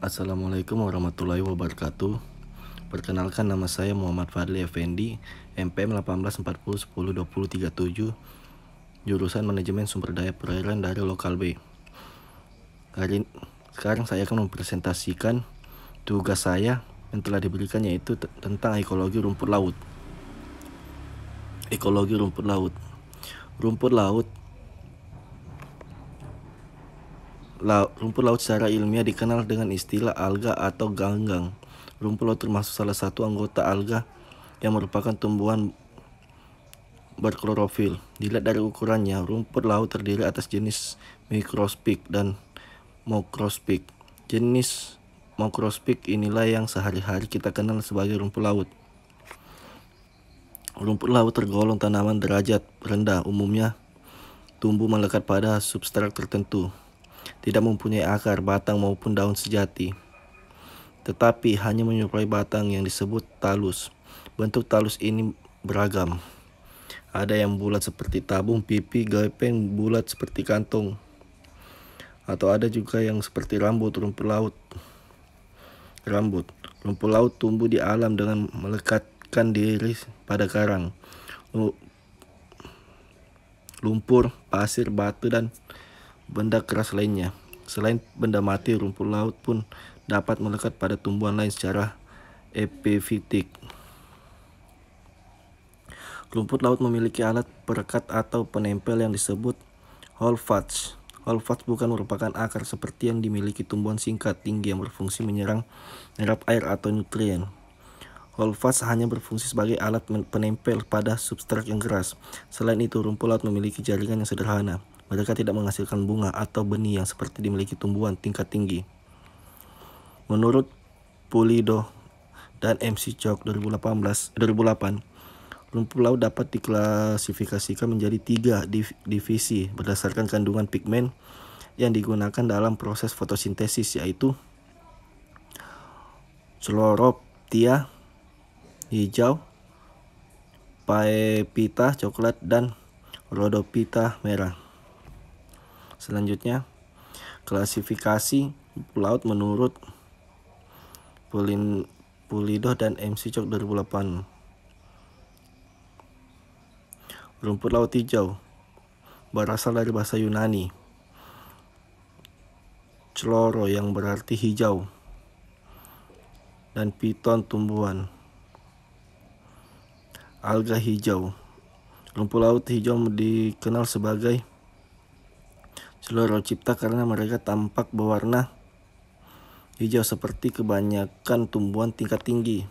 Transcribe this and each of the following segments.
Assalamualaikum warahmatullahi wabarakatuh. Perkenalkan, nama saya Muhammad Fadli Effendi, MPM 1840102037, jurusan Manajemen Sumber Daya Perairan dari Lokal B. Sekarang saya akan mempresentasikan tugas saya yang telah diberikan, yaitu tentang ekologi rumput laut. Ekologi rumput laut. Rumput laut secara ilmiah dikenal dengan istilah alga atau ganggang. Rumput laut termasuk salah satu anggota alga yang merupakan tumbuhan berklorofil. Dilihat dari ukurannya, rumput laut terdiri atas jenis mikroskopik dan makroskopik. Jenis makroskopik inilah yang sehari-hari kita kenal sebagai rumput laut. Rumput laut tergolong tanaman derajat rendah, umumnya tumbuh melekat pada substrat tertentu. Tidak mempunyai akar, batang maupun daun sejati, tetapi hanya menyerupai batang yang disebut talus. Bentuk talus ini beragam. Ada yang bulat seperti tabung, pipi, gepeng, bulat seperti kantong, atau ada juga yang seperti rambut rumput laut. Rumput laut tumbuh di alam dengan melekatkan diri pada karang, lumpur, pasir, batu, dan benda keras lainnya. Selain benda mati, rumput laut pun dapat melekat pada tumbuhan lain secara epifitik. Rumput laut memiliki alat perekat atau penempel yang disebut holdfast. Holdfast bukan merupakan akar seperti yang dimiliki tumbuhan singkat tinggi yang berfungsi menyerap air atau nutrien. Holdfast hanya berfungsi sebagai alat penempel pada substrat yang keras. Selain itu, rumput laut memiliki jaringan yang sederhana. Mereka tidak menghasilkan bunga atau benih yang seperti dimiliki tumbuhan tingkat tinggi. Menurut Pulido dan MC Chok 2008, rumput laut dapat diklasifikasikan menjadi 3 divisi berdasarkan kandungan pigmen yang digunakan dalam proses fotosintesis, yaitu Chlorophylla hijau, Phaeophyta coklat, dan Rhodophyta merah. Selanjutnya, klasifikasi rumput laut menurut Pulido dan MC Chok 2008. Rumput laut hijau berasal dari bahasa Yunani chloro yang berarti hijau, dan phyton tumbuhan. Alga hijau. Rumput laut hijau dikenal sebagai Sclerochipta karena mereka tampak berwarna hijau seperti kebanyakan tumbuhan tingkat tinggi.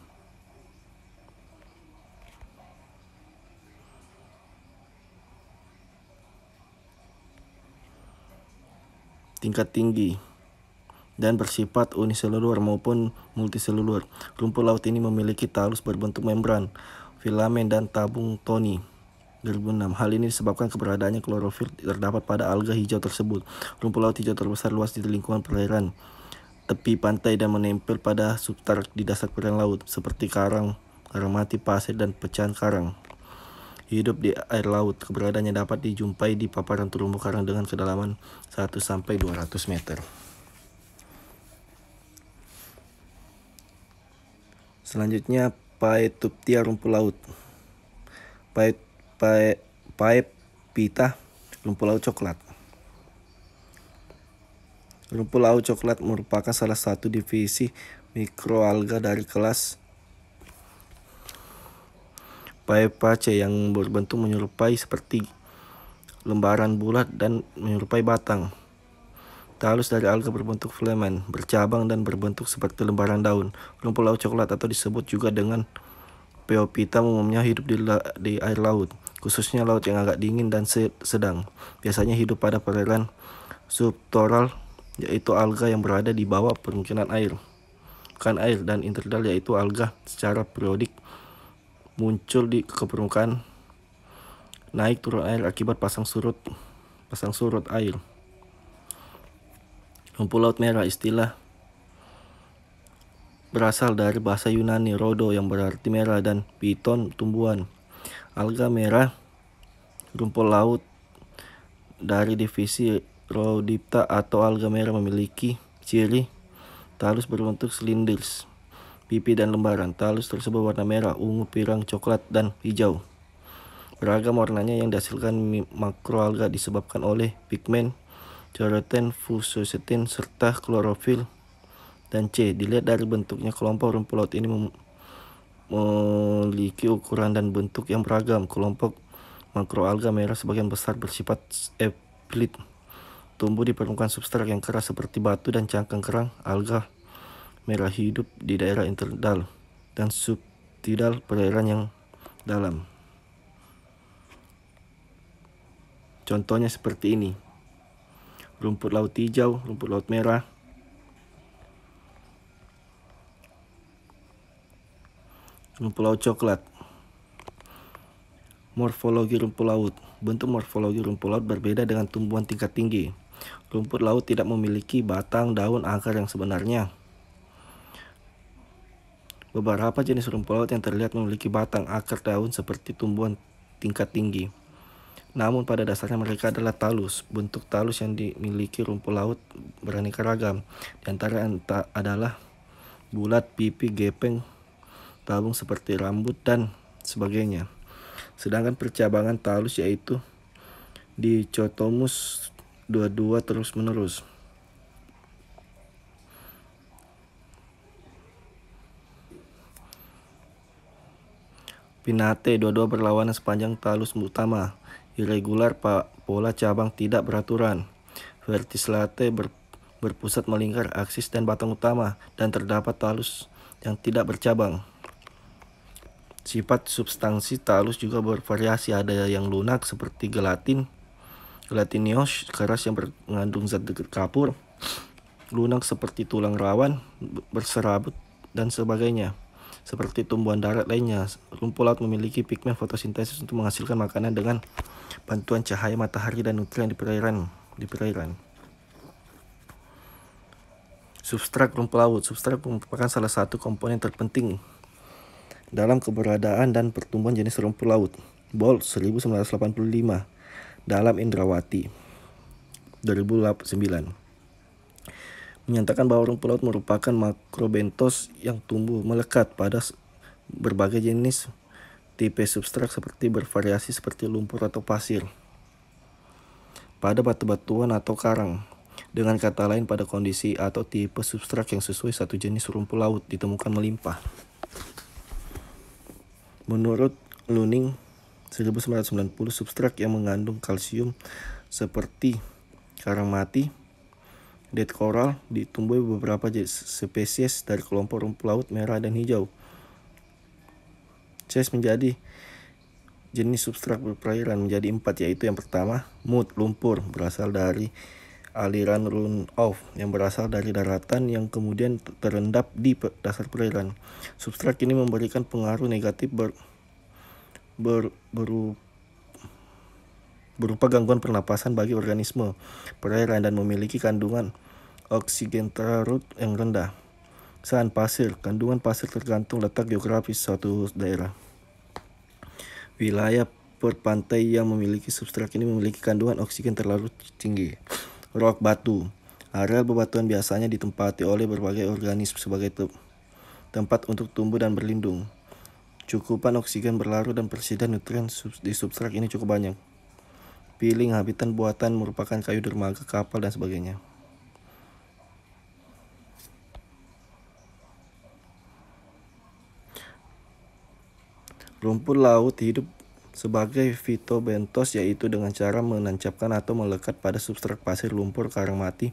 Dan bersifat uniselulur maupun multiselulur. Rumput laut ini memiliki talus berbentuk membran, filamen, dan tabung toni. 2006. Hal ini disebabkan keberadaannya klorofil terdapat pada alga hijau tersebut. Rumput laut hijau terbesar luas di lingkungan perairan tepi pantai dan menempel pada substrat di dasar perairan laut seperti karang mati, pasir, dan pecahan karang. Hidup di air laut. Keberadaannya dapat dijumpai di paparan terumbu karang dengan kedalaman 1-200 meter. Selanjutnya, Phaeophyta rumput laut. Phaeophyta rumput laut coklat. Rumput laut coklat merupakan salah satu divisi mikroalga dari kelas Phaeophyceae yang berbentuk menyerupai seperti lembaran bulat dan menyerupai batang. Talus dari alga berbentuk filamen, bercabang, dan berbentuk seperti lembaran daun. Rumput laut coklat atau disebut juga dengan Phaeophyta umumnya hidup di air laut, khususnya laut yang agak dingin dan sedang. Biasanya hidup pada perairan subtoral, yaitu alga yang berada di bawah permukaan air, dan interdal, yaitu alga secara periodik muncul ke permukaan, naik turun air akibat pasang surut air. Rumput laut merah. Istilah berasal dari bahasa Yunani rhodo yang berarti merah, dan phyton tumbuhan. Alga merah. Rumput laut dari divisi Rhodophyta atau alga merah memiliki ciri Talus berbentuk silindris, pipi dan lembaran. Talus tersebut warna merah, ungu, pirang, coklat, dan hijau. Beragam warnanya yang dihasilkan makroalga disebabkan oleh pigmen, keratin, fusosetin, serta klorofil. Dan C. Dilihat dari bentuknya, kelompok rumput laut ini memiliki ukuran dan bentuk yang beragam. Kelompok makroalga merah sebagian besar bersifat eplit, tumbuh di permukaan substrat yang keras seperti batu dan cangkang kerang. Alga merah hidup di daerah interdal dan subtidal perairan yang dalam. Contohnya seperti ini: rumput laut hijau, rumput laut merah, rumput laut coklat. Morfologi rumput laut. Bentuk morfologi rumput laut berbeda dengan tumbuhan tingkat tinggi. Rumput laut tidak memiliki batang, daun, akar yang sebenarnya. Beberapa jenis rumput laut yang terlihat memiliki batang, akar, daun seperti tumbuhan tingkat tinggi. Namun pada dasarnya mereka adalah talus. Bentuk talus yang dimiliki rumput laut beraneka ragam. Di antara adalah bulat, pipi, gepeng, tabung seperti rambut, dan sebagainya. Sedangkan percabangan talus yaitu Dichotomus dua-dua terus-menerus. Pinnate dua-dua berlawanan sepanjang talus utama. Irregular, pola cabang tidak beraturan. Verticillate berpusat melingkar aksis dan batang utama, dan terdapat talus yang tidak bercabang. Sifat substansi talus juga bervariasi, ada yang lunak seperti gelatinous, keras yang mengandung zat kapur, lunak seperti tulang rawan, berserabut, dan sebagainya. Seperti tumbuhan darat lainnya, rumput laut memiliki pigmen fotosintesis untuk menghasilkan makanan dengan bantuan cahaya matahari dan nutrien di perairan. Substrat rumput laut. Substrat merupakan salah satu komponen terpenting dalam keberadaan dan pertumbuhan jenis rumput laut. Bolt 1985 dalam Indrawati 2009 menyatakan bahwa rumput laut merupakan makrobentos yang tumbuh melekat pada berbagai jenis tipe substrat seperti bervariasi seperti lumpur atau pasir, pada batu-batuan atau karang. Dengan kata lain, pada kondisi atau tipe substrat yang sesuai, satu jenis rumput laut ditemukan melimpah. Menurut Luning 1990, substrat yang mengandung kalsium seperti karang mati, dead coral, ditumbuhi beberapa spesies dari kelompok rumput laut merah dan hijau. Ces menjadi jenis substrat berperairan menjadi 4, yaitu yang pertama, mud, lumpur, berasal dari aliran run-off yang berasal dari daratan yang kemudian terendap di dasar perairan. Substrat ini memberikan pengaruh negatif berupa gangguan pernapasan bagi organisme perairan dan memiliki kandungan oksigen larut yang rendah. Sand, pasir. Kandungan pasir tergantung letak geografis suatu daerah. Wilayah perpantai yang memiliki substrat ini memiliki kandungan oksigen terlalu tinggi. Rock, batu. Areal bebatuan biasanya ditempati oleh berbagai organisme sebagai tempat untuk tumbuh dan berlindung. Cukupan oksigen berlarut dan persediaan nutrien di substrat ini cukup banyak. Piling, habitat buatan merupakan kayu dermaga, kapal, dan sebagainya. Rumput laut hidup sebagai fitobentos, yaitu dengan cara menancapkan atau melekat pada substrat pasir, lumpur, karang mati,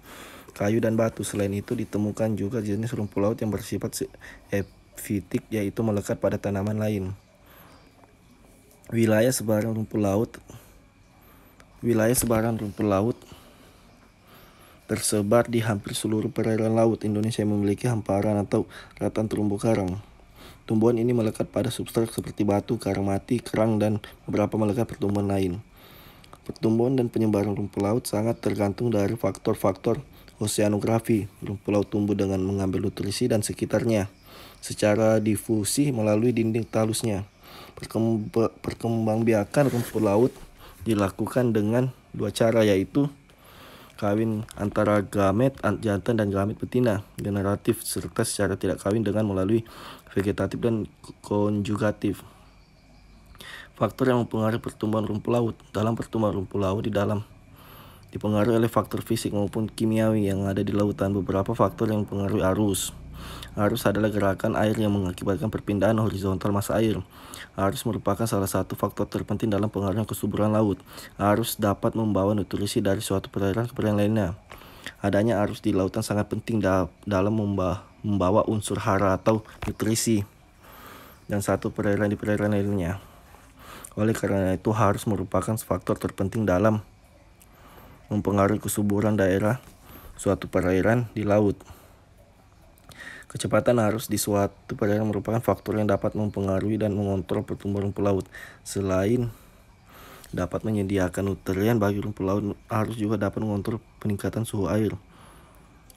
kayu, dan batu. Selain itu ditemukan juga jenis rumput laut yang bersifat epfitik, yaitu melekat pada tanaman lain. Wilayah sebaran rumput laut tersebar di hampir seluruh perairan laut. Indonesia memiliki hamparan atau rataan terumbu karang. Tumbuhan ini melekat pada substrat seperti batu, karang mati, kerang, dan beberapa melekat pertumbuhan lain. Pertumbuhan dan penyebaran rumput laut sangat tergantung dari faktor-faktor oseanografi. Rumput laut tumbuh dengan mengambil nutrisi dan sekitarnya secara difusi melalui dinding talusnya. Perkembangbiakan rumput laut dilakukan dengan dua cara, yaitu kawin antara gamet jantan dan gamet betina, generatif, serta secara tidak kawin dengan melalui vegetatif dan konjugatif. Faktor yang mempengaruhi pertumbuhan rumput laut. Dalam pertumbuhan rumput laut dipengaruhi oleh faktor fisik maupun kimiawi yang ada di lautan. Beberapa faktor yang mempengaruhi arus. Arus adalah gerakan air yang mengakibatkan perpindahan horizontal massa air. Arus merupakan salah satu faktor terpenting dalam pengaruh kesuburan laut. Arus dapat membawa nutrisi dari suatu perairan ke perairan lainnya. Adanya arus di lautan sangat penting dalam membawa unsur hara atau nutrisi dan satu perairan di perairan lainnya. Oleh karena itu harus merupakan faktor terpenting dalam mempengaruhi kesuburan daerah suatu perairan di laut. Kecepatan arus di suatu perairan merupakan faktor yang dapat mempengaruhi dan mengontrol pertumbuhan rumput laut. Selain dapat menyediakan nutrien bagi rumput laut, arus juga dapat mengontrol peningkatan suhu air.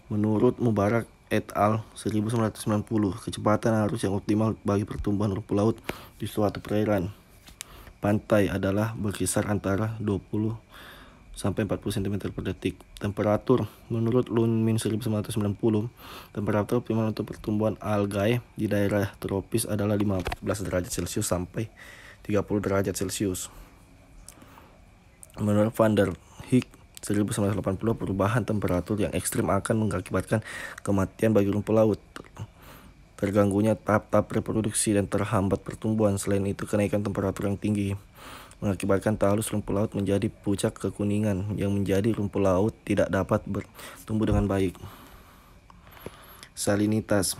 Menurut Mubarak et al. 1990, kecepatan arus yang optimal bagi pertumbuhan rumput laut di suatu perairan pantai adalah berkisar antara 20 sampai 40 cm per detik. Temperatur menurut Lunmin 1990, temperatur optimal untuk pertumbuhan algae di daerah tropis adalah 15 derajat Celcius sampai 30 derajat Celcius. Menurut Van der Heek 1980, perubahan temperatur yang ekstrim akan mengakibatkan kematian bagi rumput laut, terganggunya tahap-tahap reproduksi dan terhambat pertumbuhan. Selain itu, kenaikan temperatur yang tinggi mengakibatkan talus rumput laut menjadi pucat kekuningan yang menjadi rumput laut tidak dapat bertumbuh dengan baik. Salinitas.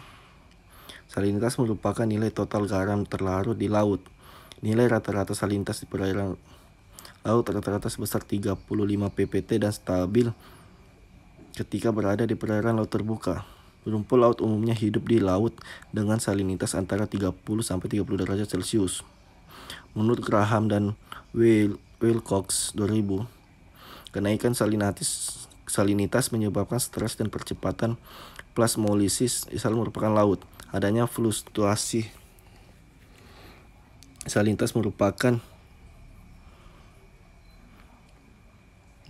Salinitas merupakan nilai total garam terlarut di laut. Nilai rata-rata salinitas di perairan laut rata-rata sebesar 35 ppt dan stabil ketika berada di perairan laut terbuka. Rumput laut umumnya hidup di laut dengan salinitas antara 30 sampai 30 derajat Celcius. Menurut Graham dan Wilcox 2000, kenaikan salinitas menyebabkan stres dan percepatan plasmolisis selalu merupakan laut. Adanya fluktuasi salinitas merupakan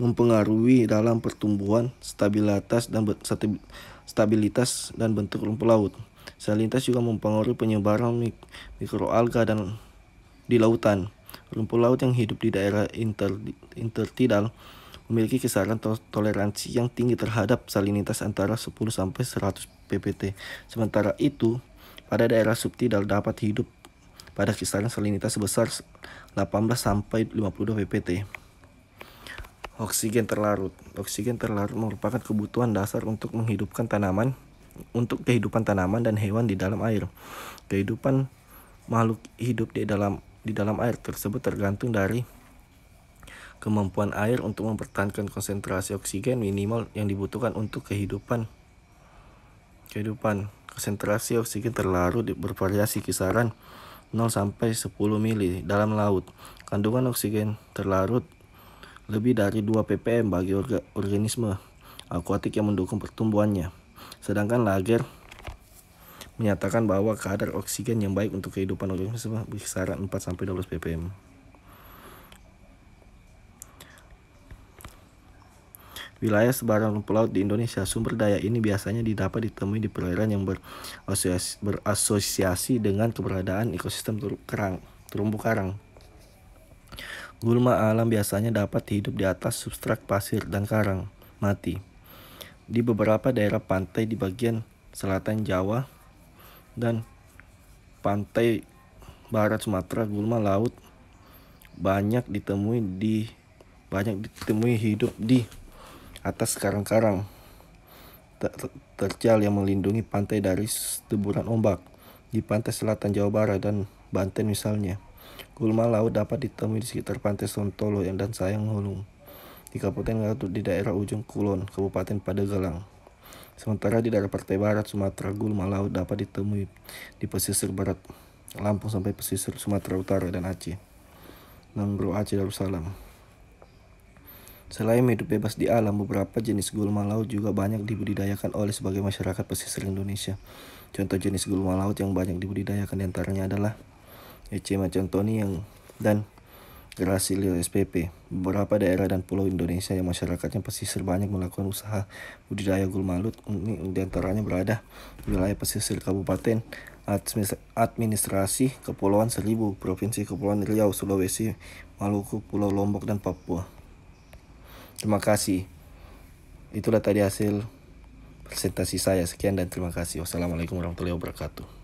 mempengaruhi dalam pertumbuhan, stabilitas dan bentuk rumput laut. Salinitas juga mempengaruhi penyebaran mikroalga di lautan. Rumput laut yang hidup di daerah intertidal memiliki kisaran toleransi yang tinggi terhadap salinitas antara 10 sampai 100 ppt. Sementara itu, pada daerah subtidal dapat hidup pada kisaran salinitas sebesar 18 sampai 52 ppt. Oksigen terlarut. Oksigen terlarut merupakan kebutuhan dasar untuk kehidupan tanaman dan hewan di dalam air. Kehidupan makhluk hidup di dalam air tersebut tergantung dari kemampuan air untuk mempertahankan konsentrasi oksigen minimal yang dibutuhkan untuk kehidupan. Konsentrasi oksigen terlarut bervariasi kisaran 0 sampai 10 mili dalam laut. Kandungan oksigen terlarut lebih dari 2 ppm bagi organisme akuatik yang mendukung pertumbuhannya. Sedangkan Lager menyatakan bahwa kadar oksigen yang baik untuk kehidupan organisme berkisaran 4 sampai 12 ppm. Wilayah sebaran rumput laut di Indonesia. Sumber daya ini biasanya didapat ditemui di perairan yang berasosiasi dengan keberadaan ekosistem terumbu karang. Gulma alam biasanya dapat hidup di atas substrat pasir dan karang mati. Di beberapa daerah pantai di bagian selatan Jawa dan pantai barat Sumatera, gulma laut banyak ditemui hidup di atas karang-karang terjal yang melindungi pantai dari deburan ombak. Di pantai selatan Jawa Barat dan Banten misalnya, gulma laut dapat ditemui di sekitar pantai Sontolo dan Sayang Hulung, di Kabupaten Garut, di daerah ujung Kulon, Kabupaten Pandeglang. Sementara di daerah pantai barat Sumatera, gulma laut dapat ditemui di pesisir barat Lampung sampai pesisir Sumatera Utara dan Aceh. Nanggro Aceh Darussalam. Selain hidup bebas di alam, beberapa jenis gulma laut juga banyak dibudidayakan oleh sebagian masyarakat pesisir Indonesia. Contoh jenis gulma laut yang banyak dibudidayakan diantaranya adalah Echema contoni dan Gracilia SPP. Beberapa daerah dan pulau Indonesia yang masyarakatnya pesisir banyak melakukan usaha budidaya gulmalut. Ini diantaranya berada di wilayah pesisir Kabupaten Administrasi Kepulauan Seribu, Provinsi Kepulauan Riau, Sulawesi, Maluku, Pulau Lombok, dan Papua. Terima kasih. Itulah tadi hasil presentasi saya. Sekian dan terima kasih. Wassalamualaikum warahmatullahi wabarakatuh.